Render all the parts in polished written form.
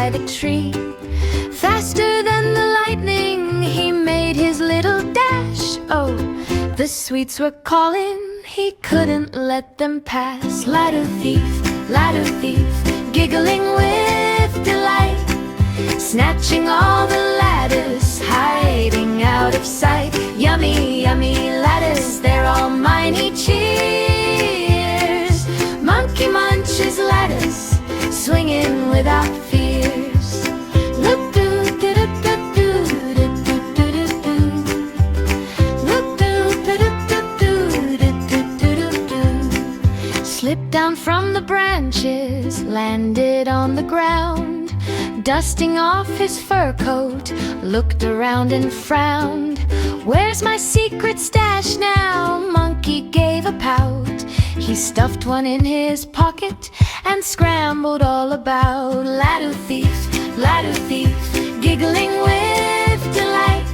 by the tree. Faster than the lightning, he made his little dash. Oh, the sweets were calling, he couldn't let them pass. Laddu thief, giggling with delight, snatching all the laddus, hiding out of sight. Yummy, yummy laddus, they're all mine, he cheers. Monkey munches laddus, swinging without fears. Slipped down from the branches, landed on the ground, dusting off his fur coat, looked around and frowned. Where's my secret stash now? Monkey gave a pout. He stuffed one in his pocket and scrambled all about. Laddu thief, giggling with delight,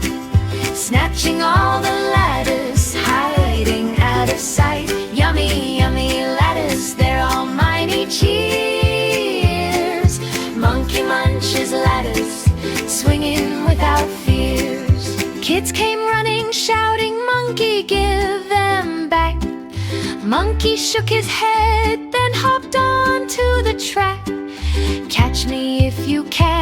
snatching all the laddus, hiding out of sight. Yummy, yummy laddus, they're all mine, he cheers. Monkey munches laddus, swinging without fears. Kids came running, shouting, Monkey, give them back. Monkey shook his head, then hopped onto the track. Catch me if you can.